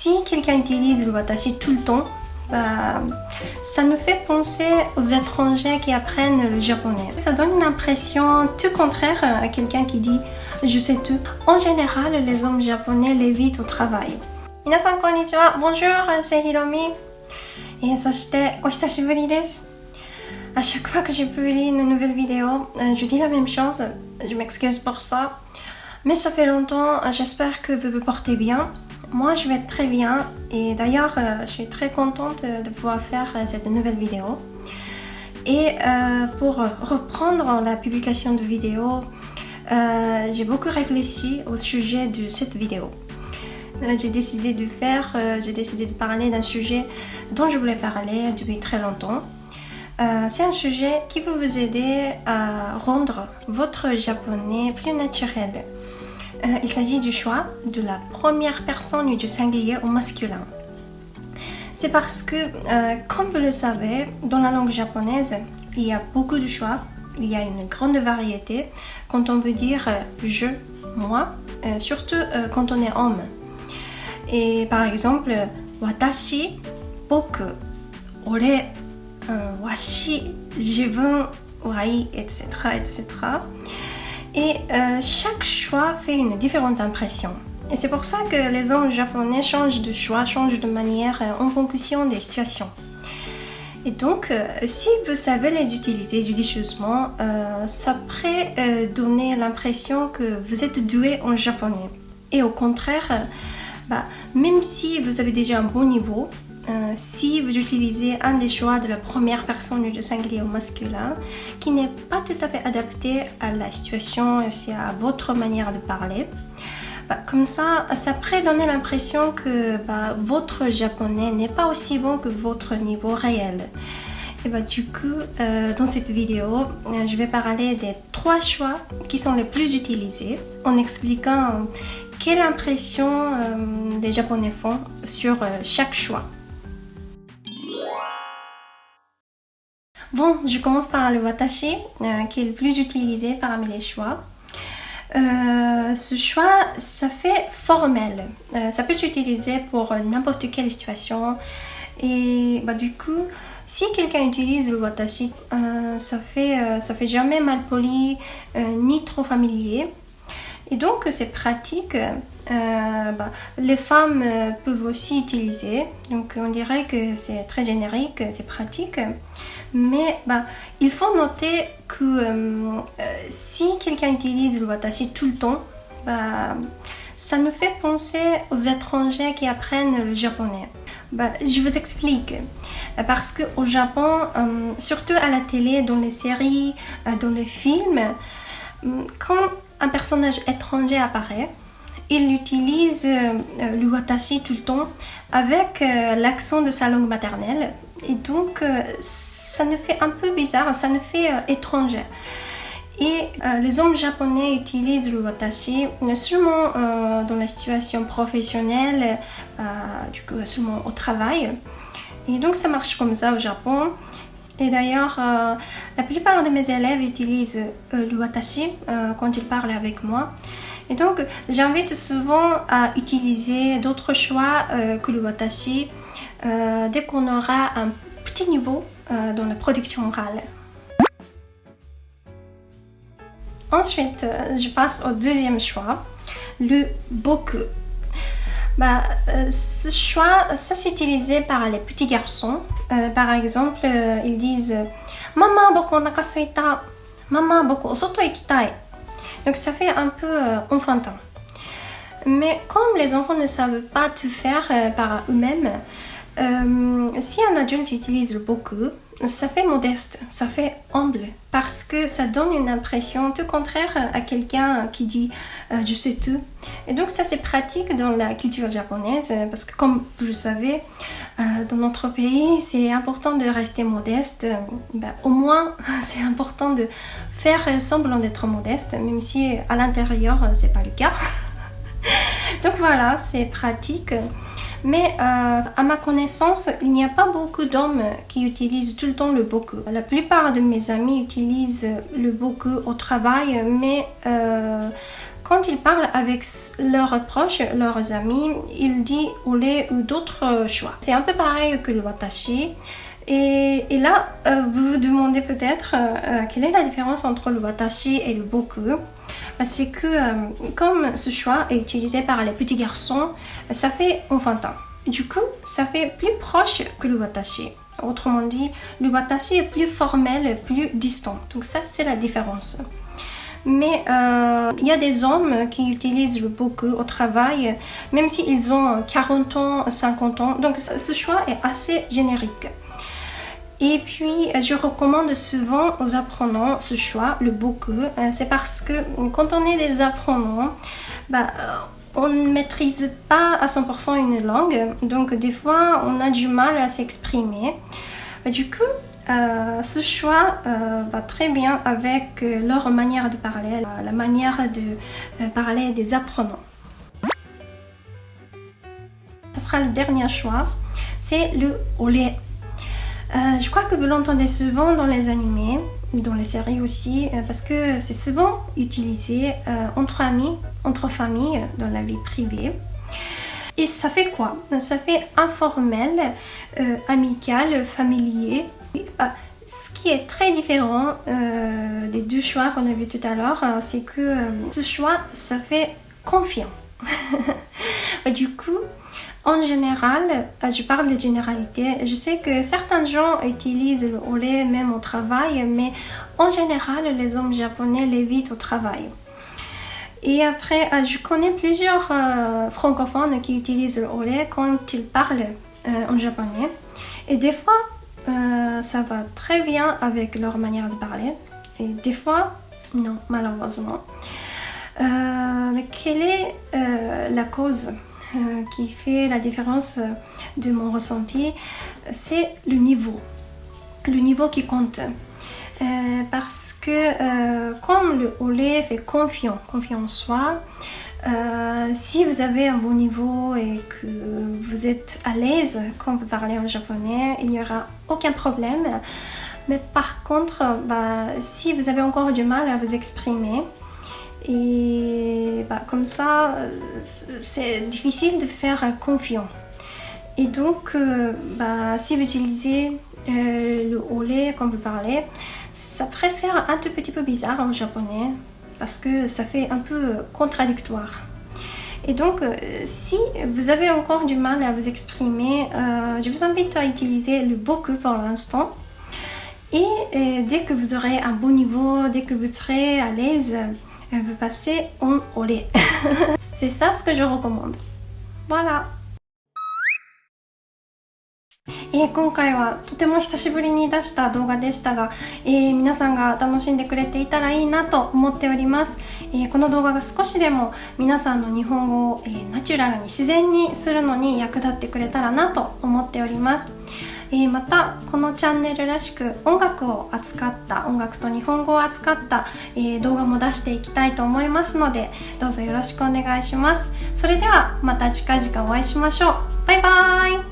Si quelqu'un utilise le watashi tout le temps, ça nous fait penser aux étrangers qui apprennent le japonais. Ça donne une impression tout contraire à quelqu'un qui dit « je sais tout ». En général, les hommes japonais l'évitent au travail. Minasan konnichiwa, bonjour, c'est Hiromi. Et そしてお久しぶりです。À chaque fois que je publie une nouvelle vidéo, je dis la même chose. Je m'excuse pour ça. Mais ça fait longtemps, j'espère que vous vous portez bien. Moi, je vais très bien et d'ailleurs, je suis très contente de pouvoir faire cette nouvelle vidéo. Et pour reprendre la publication de vidéos, j'ai beaucoup réfléchi au sujet de cette vidéo. J'ai décidé de parler d'un sujet dont je voulais parler depuis très longtemps. C'est un sujet qui va vous aider à rendre votre japonais plus naturel. Il s'agit du choix de la première personne du singulier au masculin. C'est parce que, comme vous le savez, dans la langue japonaise, il y a beaucoup de choix, il y a une grande variété quand on veut dire je, moi, surtout quand on est homme. Et par exemple, watashi, boku, ore, washi, jibun, wai, etc., etc. Et chaque choix fait une différente impression. Et c'est pour ça que les hommes japonais changent de choix, changent de manière en fonction des situations. Et donc, si vous savez les utiliser judicieusement, ça pourrait donner l'impression que vous êtes doué en japonais. Et au contraire, même si vous avez déjà un bon niveau, si vous utilisez un des choix de la première personne du singulier au masculin qui n'est pas tout à fait adapté à la situation et aussi à votre manière de parler, comme ça pourrait donner l'impression que votre japonais n'est pas aussi bon que votre niveau réel. Et du coup, dans cette vidéo, je vais parler des 3 choix qui sont les plus utilisés en expliquant quelle impression les japonais font sur chaque choix. Bon, je commence par le watashi, qui est le plus utilisé parmi les choix. Ce choix, ça fait formel. Ça peut s'utiliser pour n'importe quelle situation. Et du coup, si quelqu'un utilise le watashi, ça fait jamais mal poli, ni trop familier. Et donc, c'est pratique. Les femmes peuvent aussi utiliser. Donc, on dirait que c'est très générique, c'est pratique. Mais il faut noter que si quelqu'un utilise le watashi tout le temps, ça nous fait penser aux étrangers qui apprennent le japonais. Je vous explique. Parce qu'au Japon, surtout à la télé, dans les séries, dans les films, quand un personnage étranger apparaît, il utilise le watashi tout le temps avec l'accent de sa langue maternelle. Et donc, ça nous fait un peu bizarre, ça nous fait étranger. Et les hommes japonais utilisent le watashi seulement dans la situation professionnelle, du coup seulement au travail. Et donc, ça marche comme ça au Japon. Et d'ailleurs, la plupart de mes élèves utilisent le watashi quand ils parlent avec moi. Et donc, j'invite souvent à utiliser d'autres choix que le watashi dès qu'on aura un petit niveau dans la production orale. Ensuite, je passe au deuxième choix, le boku. Ce choix, ça s'utilisait par les petits garçons. Par exemple, ils disent « Maman, boku onaka suita. Maman, boku osoto ikitai ». Donc ça fait un peu enfantin. Mais comme les enfants ne savent pas tout faire par eux-mêmes, si un adulte utilise le boku, ça fait modeste, ça fait humble, parce que ça donne une impression tout contraire à quelqu'un qui dit je sais tout. Et donc ça c'est pratique dans la culture japonaise, parce que comme vous le savez, dans notre pays c'est important de rester modeste. Au moins c'est important de faire semblant d'être modeste, même si à l'intérieur c'est pas le cas. Donc voilà, c'est pratique. Mais à ma connaissance, il n'y a pas beaucoup d'hommes qui utilisent tout le temps le boku. La plupart de mes amis utilisent le boku au travail, mais quand ils parlent avec leurs proches, leurs amis, ils disent olé ou d'autres choix. C'est un peu pareil que le watashi. Et là, vous vous demandez peut-être quelle est la différence entre le watashi et le boku. C'est que comme ce choix est utilisé par les petits garçons, ça fait enfantin. Du coup, ça fait plus proche que le watashi. Autrement dit, le watashi est plus formel, plus distant. Donc ça, c'est la différence. Mais il y a des hommes qui utilisent le boku au travail, même s'ils ont 40 ans, 50 ans. Donc ce choix est assez générique. Et puis, je recommande souvent aux apprenants ce choix, le boku. C'est parce que quand on est des apprenants, on ne maîtrise pas à 100% une langue. Donc, des fois, on a du mal à s'exprimer. Du coup, ce choix va très bien avec leur manière de parler, la manière de parler des apprenants. Ce sera le dernier choix, c'est le olé. Je crois que vous l'entendez souvent dans les animés, dans les séries aussi, parce que c'est souvent utilisé entre amis, entre familles, dans la vie privée. Et ça fait quoi? Ça fait informel, amical, familier. Ce qui est très différent des deux choix qu'on a vus tout à l'heure, c'est que ce choix, ça fait confiant. Du coup, en général, je parle de généralité. Je sais que certains gens utilisent le olé même au travail, mais en général, les hommes japonais l'évitent au travail. Et après, je connais plusieurs francophones qui utilisent le olé quand ils parlent en japonais. Et des fois, ça va très bien avec leur manière de parler. Et des fois, non, malheureusement. Mais quelle est la cause qui fait la différence de mon ressenti? C'est le niveau qui compte. Parce que comme le olé fait confiant en soi, si vous avez un bon niveau et que vous êtes à l'aise quand vous parlez en japonais, il n'y aura aucun problème. Mais par contre, si vous avez encore du mal à vous exprimer, et comme ça, c'est difficile de faire confiant. Et donc, si vous utilisez le olé quand vous parlez, ça pourrait faire un tout petit peu bizarre en japonais parce que ça fait un peu contradictoire. Et donc, si vous avez encore du mal à vous exprimer, je vous invite à utiliser le boku pour l'instant. Et dès que vous aurez un bon niveau, dès que vous serez à l'aise, vous passez en olé. C'est ça ce que je recommande. Voilà. 今回はとても久しぶりに出した動画でしたが、皆さんが楽しんでくれていたらいいなと思っております。この動画が少しでも皆さんの日本語を、ナチュラルに自然にするのに役立ってくれたらなと思っております。またこのチャンネルらしく音楽と日本語を扱った、動画も出していきたいと思いますので、どうぞよろしくお願いします。それではまた近々お会いしましょう。バイバーイ。